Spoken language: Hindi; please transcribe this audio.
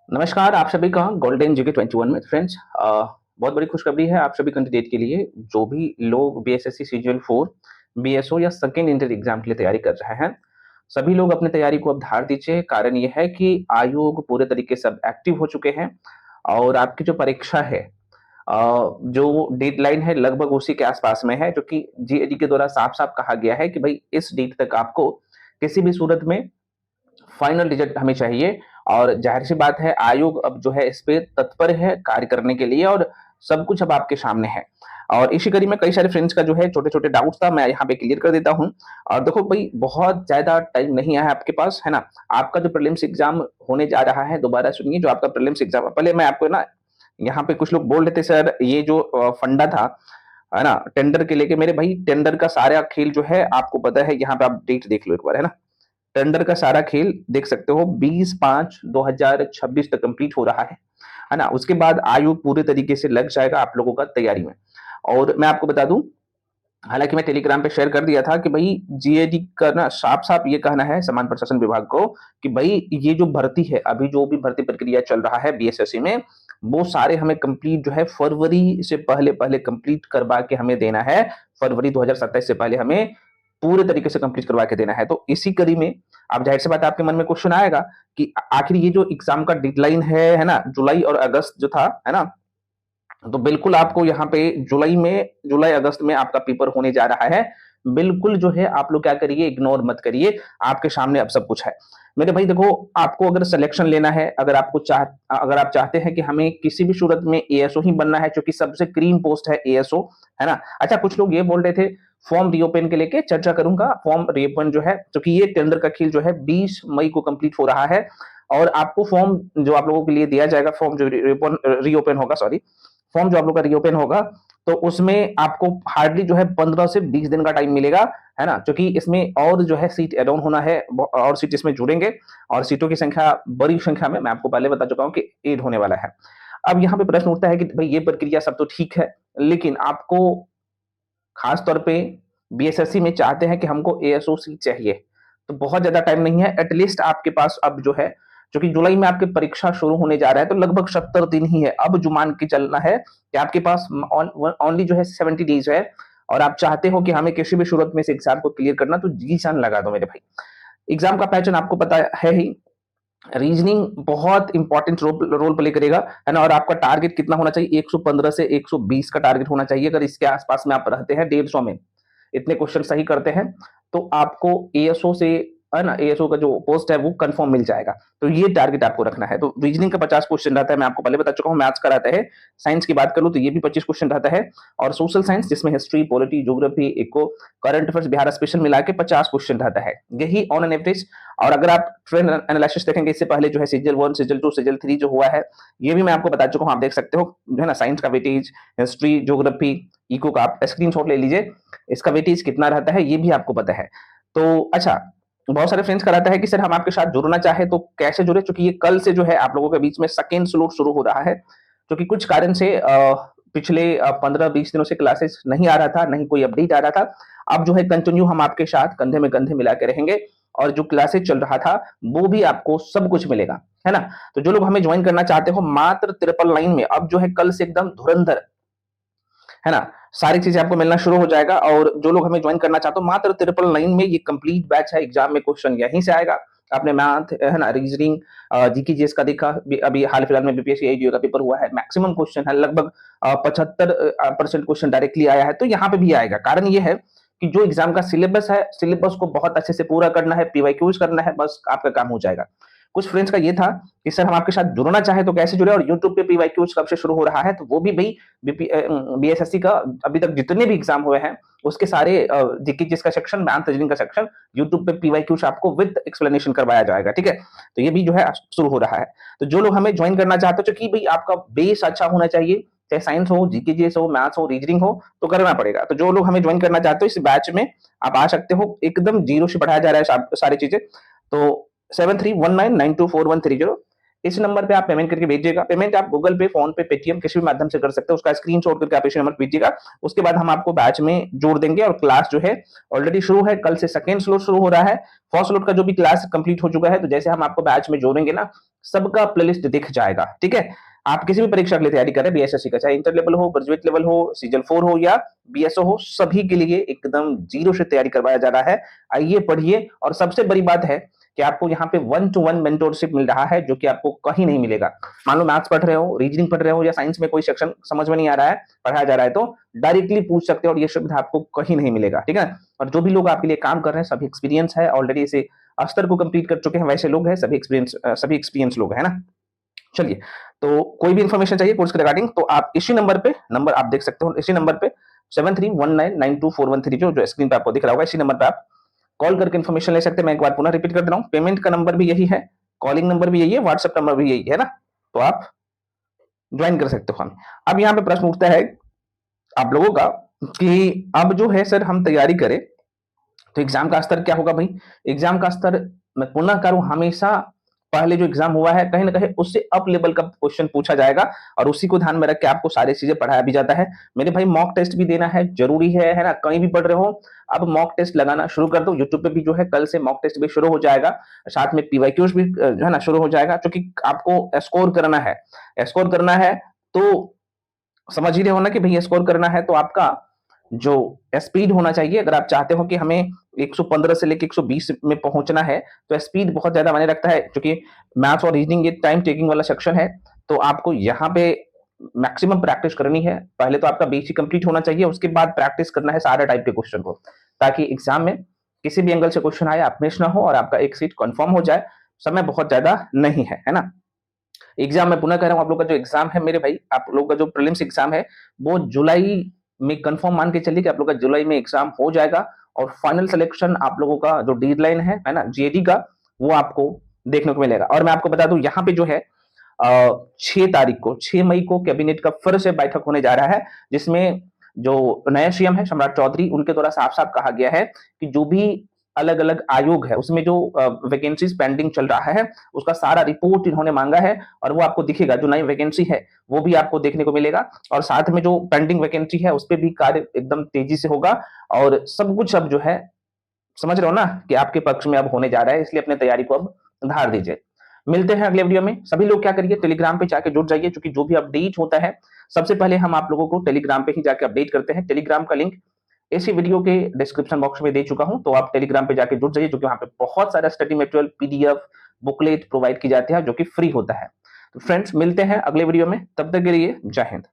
नमस्कार आप सभी का गोल्डन जीके 21 में फ्रेंड्स बहुत बड़ी खुशखबरी है आप सभी कैंडिडेट के लिए जो भी लोग बीएसएससी सीजीएल 4 बीएसओ या सेकेंड इंटर एग्जाम के लिए तैयारी कर रहे हैं। सभी लोग अपनी तैयारी को अब धार दीजिए। कारण ये है कि आयोग पूरे तरीके से अब एक्टिव हो चुके हैं और आपकी जो परीक्षा है जो डेडलाइन है लगभग उसी के आसपास में है, जो कि जीएडी के द्वारा साफ साफ कहा गया है कि भाई इस डेट तक आपको किसी भी सूरत में फाइनल रिजल्ट हमें चाहिए। और ज़ाहिर-सी बात है आयोग अब जो है इस पे तत्पर है कार्य करने के लिए और सब कुछ अब आपके सामने है। और इसी कड़ी में कई सारे फ्रेंड्स का जो है छोटे-छोटे डाउट्स था, मैं यहाँ पे क्लियर कर देता हूँ। और देखो भई बहुत ज़्यादा टाइम नहीं है आपके पास, है ना? आपका जो प्रीलिम्स एग्ज़ाम होने जा रहा है, दोबारा सुनिए जो आपका प्रीलिम्स एग्ज़ाम है, पहले मैं आपको ना यहाँ पे कुछ लोग बोल रहे थे सर ये जो फंडा था, है ना? टेंडर के लेके मेरे भाई टेंडर का सारा खेल जो है आपको पता है, यहाँ पे आप डेट देख लो एक बार, है ना? टेंडर का सारा खेल देख सकते हो 20/5/2026 तक कंप्लीट हो रहा है ना? उसके बाद आयोग पूरे तरीके से लग जाएगा आप लोगों का तैयारी में। और मैं आपको बता दूं, हालांकि मैं टेलीग्राम पे शेयर कर दिया था कि भाई जीएडी का ना साफ-साफ ये कहना है समान प्रशासन विभाग को कि भाई ये जो भर्ती है, अभी जो भी भर्ती प्रक्रिया चल रहा है बीएसएससी में, वो सारे हमें कंप्लीट जो है फरवरी से पहले-पहले कंप्लीट करवा के हमें देना है। फरवरी 2027 से पहले हमें पूरे तरीके से कंप्लीट करवा के देना है। तो इसी कड़ी में अब ज़ाहिर-सी बात है आपके मन में क्वेश्चन आएगा कि आखिर ये जो एग्ज़ाम का डेडलाइन है ना? जुलाई और अगस्त जो था, है ना? तो बिल्कुल आपको यहाँ पे जुलाई-अगस्त में आपका पेपर होने जा रहा है। बिल्कुल जो है आप लोग क्या करिए, इग्नोर मत करिए, आपके सामने अब सब कुछ है। मेरे भाई देखो, आपको अगर सिलेक्शन लेना है, अगर आप चाहते हैं कि हमें किसी भी सूरत में एएसओ ही बनना है, क्योंकि सबसे क्रीम पोस्ट है एएसओ, है ना? अच्छा, कुछ लोग ये बोल रहे थे फॉर्म रीओपन के लेके चर्चा करूँगा। फॉर्म रीओपन जो है, क्योंकि ये टेंडर का खेल जो है 20 मई को कंप्लीट हो रहा है और आपको फॉर्म जो आप लोगों के लिए दिया जाएगा, फॉर्म जो रीओपन होगा, सॉरी, फॉर्म जो आप लोग का रीओपन होगा, तो उसमें आपको हार्डली जो है 15 से 20 दिन का टाइम मिलेगा, है ना? क्योंकि इसमें और जो है सीट ऐड ऑन होना है, और सीट इसमें जुड़ेंगे और सीटों की संख्या बड़ी संख्या में मैं आपको पहले बता चुका हूँ कि ऐड होने वाला है। अब यहाँ पे प्रश्न उठता है कि भाई ये प्रक्रिया सब तो ठीक है, लेकिन आपको खास तौर पे बीएसएससी में चाहते हैं कि हमको एएसओ सीट चाहिए, तो बहुत ज़्यादा टाइम नहीं है। एट लीस्ट आपके पास अब जो है, क्योंकि जुलाई में आपकी परीक्षा शुरू होने जा रहा है, तो लगभग 70 दिन ही है। अब जो मान के चलना है कि आपके पास ओनली जो है 70 डेज़ है और आप चाहते हो कि हमें किसी भी सूरत में इस एग्ज़ाम को क्लियर करना, तो जी जान लगा दो मेरे भाई। एग्ज़ाम का पैटर्न आपको पता है ही, रीजनिंग बहुत इंपॉर्टेंट रोल प्ले करेगा, है ना? और आपका टारगेट कितना होना चाहिए? 115 से 120 का टारगेट होना चाहिए। अगर इसके आसपास में आप रहते हैं 150 में, इतने क्वेश्चन सही करते हैं, तो आपको एएसओ से, है ना, एएसओ का जो पोस्ट है वो कंफर्म मिल जाएगा। तो ये टारगेट आपको रखना है। तो रीजनिंग का 50 क्वेश्चन रहता है, मैं आपको पहले बता चुका हूँ। मैथ्स का रहता है, साइंस की बात करूँ तो ये भी 25 क्वेश्चन रहता है, और सोशल साइंस जिसमें history, polity, geography, eco, current affairs, Bihar special मिला के 50 क्वेश्चन रहता है। यही ऑन एन एवरेज। और अगर आप ट्रेंड एनालिसिस देखेंगे, इससे पहले जो है सीजल 1, सीजल 2, सीजल 3 जो हुआ है, ये भी मैं आपको बता चुका हूँ, आप देख सकते हो, जो है ना, साइंस का वेटेज, हिस्ट्री, ज्योग्राफी, इको का आप स्क्रीनशॉट ले लीजिए, इसका वेटेज कितना रहता है ये भी आपको पता है। तो अच्छा, बहुत सारे फ्रेंड्स का रहता है कि सर हम आपके साथ जुड़ना चाहे तो कैसे जुड़े? क्योंकि ये कल से जो है आप लोगों के बीच में सेकंड स्लॉट शुरू हो रहा है, क्योंकि कुछ कारण से पिछले 15-20 दिनों से क्लासेस नहीं आ रहा था, नहीं कोई अपडेट आ रहा था। अब जो है कंटिन्यू हम आपके साथ कंधे में कंधे मिला के रहेंगे और जो क्लासेस चल रहा था वो भी आपको सब कुछ मिलेगा, है ना? तो जो लोग हमें ज्वाइन करना चाहते हो, मात्र 999 में, अब जो है कल से एकदम धुरंधर, है ना, सारी चीजें आपको मिलना शुरू हो जाएगा। और जो लोग हमें ज्वाइन करना चाहते हो, मात्र 999 में ये कंप्लीट बैच है। एग्जाम में क्वेश्चन यहीं से आएगा। आपने मैथ, है ना, रीजनिंग, जीके जीएस का देखा, अभी हाल फिलहाल में बीपीएससी एजीओ का पेपर हुआ है, मैक्सिमम क्वेश्चन है, लगभग 75% क्वेश्चन डायरेक्टली आया है, तो यहाँ पे भी आएगा। कारण ये है कि जो एग्जाम का सिलेबस है, सिलेबस को बहुत अच्छे से पूरा करना है, पीवाईक्यूज करना है, बस आपका काम हो जाएगा। कुछ फ्रेंड्स का ये था कि सर हम आपके साथ जुड़ना चाहे तो कैसे जुड़े, और यूट्यूब पे पीवाईक्यूज कब से शुरू हो रहा है, तो वो भी भाई बीएसएससी का अभी तक जितने भी एग्जाम हुए हैं उसके सारे जीके जिसका सेक्शन, मैथ रीजनिंग का सेक्शन, यूट्यूब पे पीवाईक्यूज आपको विद एक्सप्लेनेशन करवाया जाएगा, ठीक है? तो ये भी जो है शुरू हो रहा है। तो जो लोग हमें ज्वाइन करना चाहते हो, क्योंकि भाई आपका बेस अच्छा होना चाहिए, चाहे साइंस हो, जीके जीएस हो, मैथ्स हो, रीजनिंग हो, तो करना पड़ेगा। तो जो लोग हमें ज्वाइन करना चाहते हो, इस बैच में आप आ सकते हो, एकदम जीरो से पढ़ाया जा रहा है सारी चीजें। तो 7319924130, इस नंबर पे आप पेमेंट करके भेजिएगा। पेमेंट आप गूगल पे, फोन पे, पेटीएम किसी भी माध्यम से कर सकते हो। उसका स्क्रीनशॉट करके आप इसी नंबर पे भेजिएगा। उसके बाद हम आपको बैच में जोड़ देंगे और क्लास जो है ऑलरेडी शुरू है। कल से सेकंड स्लॉट शुरू हो रहा है। फर्स्ट स्लॉट का जो भी क्लास कंप्लीट हो चुका है, तो जैसे हम आपको बैच में जोड़ेंगे ना, सबका प्लेलिस्ट दिख जाएगा। ठीक है, आप किसी भी परीक्षा के लिए तैयारी कर रहे हैं, बीएसएससी का, चाहे इंटर लेवल हो, ग्रेजुएट लेवल हो, सीजल 4 हो या बीएसओ हो, सभी के लिए एकदम जीरो से तैयारी करवाया जा रहा है। आइए पढ़िए। और सबसे बड़ी बात है कि आपको यहाँ पे 1-to-1 मेंटोरशिप मिल रहा है, जो कि आपको कहीं नहीं मिलेगा। मान लो मैथ्स पढ़ रहे हो, रीजनिंग पढ़ रहे हो, या साइंस में कोई सेक्शन समझ में नहीं आ रहा है, पढ़ाया जा रहा है, तो डायरेक्टली पूछ सकते हो और ये सुविधा आपको कहीं नहीं मिलेगा। ठीक है, और जो भी लोग आपके लिए काम कर रहे हैं, सभी एक्सपीरियंस है, ऑलरेडी इसे स्तर को कंप्लीट कर चुके हैं, वैसे लोग हैं, सभी एक्सपीरियंस लोग हैं ना। चलिए, तो कोई भी इंफॉर्मेशन चाहिए कोर्स के रिगार्डिंग, तो आप इसी नंबर पे, नंबर आप देख सकते हो इसी नंबर पे 7319924130 जो स्क्रीन पे आपको दिख रहा होगा, इसी नंबर पे आप कॉल करके इन्फॉर्मेशन ले सकते हैं। मैं एक बार पुनः रिपीट कर दे रहा हूँ, पेमेंट का नंबर भी यही है, कॉलिंग नंबर भी यही है, व्हाट्सएप नंबर भी यही है ना, तो आप ज्वाइन कर सकते हो हमें। अब यहाँ पे प्रश्न उठता है आप लोगों का कि अब जो है सर हम तैयारी करें तो एग्जाम का स्तर क्या होगा भाई? एग्जाम का स्तर मैं पुनः करूं, हमेशा पहले जो एग्जाम हुआ है कहीं ना कहीं उससे अप लेवल का क्वेश्चन पूछा जाएगा और उसी को ध्यान में रख के आपको सारी चीजें पढ़ाया भी जाता है। मेरे भाई मॉक टेस्ट भी देना है, जरूरी है ना, कहीं भी पढ़ रहे हो अब मॉक टेस्ट लगाना शुरू कर दो। यूट्यूब पे भी जो है कल से मॉक टेस्ट भी शुरू हो जाएगा, साथ में पीवाईक्यूज भी जो है ना शुरू हो जाएगा, क्योंकि आपको स्कोर करना है। स्कोर करना है तो समझ ही रहे हो ना कि भैया स्कोर करना है तो आपका जो स्पीड होना चाहिए। अगर आप चाहते हो कि हमें 115 से लेकर 120 में पहुंचना है तो स्पीड बहुत ज्यादा मायने रखता है, क्योंकि मैथ्स और रीजनिंग ये टाइम टेकिंग वाला सेक्शन है। तो आपको यहाँ पे मैक्सिमम प्रैक्टिस करनी है। पहले तो आपका बेसिक कंप्लीट होना चाहिए, उसके बाद प्रैक्टिस करना है सारे टाइप के क्वेश्चन को, ताकि एग्जाम में किसी भी एंगल से क्वेश्चन आए आप मिस ना हो और आपका एक सीट कंफर्म हो जाए। समय बहुत ज्यादा नहीं है ना। एग्जाम मैं पुनः कह रहा हूं, आप लोग का जो एग्जाम है मेरे भाई, आप लोग का जो प्रीलिम्स एग्जाम है वो जुलाई में कंफर्म मान के चलिए कि आप लोग का जुलाई में एग्जाम हो जाएगा और फाइनल सिलेक्शन आप लोगों का जो डेडलाइन है ना जीएडी का, वो आपको देखने को मिलेगा। और मैं आपको बता दूं यहाँ पे जो है 6 तारीख को, 6 मई को कैबिनेट का फिर से बैठक होने जा रहा है, जिसमें जो नया सीएम है सम्राट चौधरी, उनके द्वारा साफ साफ कहा गया है कि जो भी अलग अलग आयोग है उसमें जो वैकेंसीज पेंडिंग चल रहा है उसका सारा रिपोर्ट इन्होंने मांगा है और वो आपको दिखेगा। जो नई वैकेंसी है वो भी आपको देखने को मिलेगा और साथ में जो पेंडिंग वैकेंसी है उस पर भी कार्य एकदम तेजी से होगा और सब कुछ अब जो है समझ रहे हो ना कि आपके पक्ष में अब होने जा रहा है, इसलिए अपने तैयारी को अब धार दीजिए। मिलते हैं अगले वीडियो में। सभी लोग क्या करिए, टेलीग्राम पे जाके जुड़ जाइए, क्योंकि जो भी अपडेट होता है सबसे पहले हम आप लोगों को टेलीग्राम पे ही जाके अपडेट करते हैं। टेलीग्राम का लिंक इसी वीडियो के डिस्क्रिप्शन बॉक्स में दे चुका हूं, तो आप टेलीग्राम पे जाके जुड़ जाइए, क्योंकि वहां पे बहुत सारा study material, PDF, booklet provide की जाती है जो कि फ्री होता है। तो फ्रेंड्स मिलते हैं अगले वीडियो में, तब तक के लिए जय हिंद।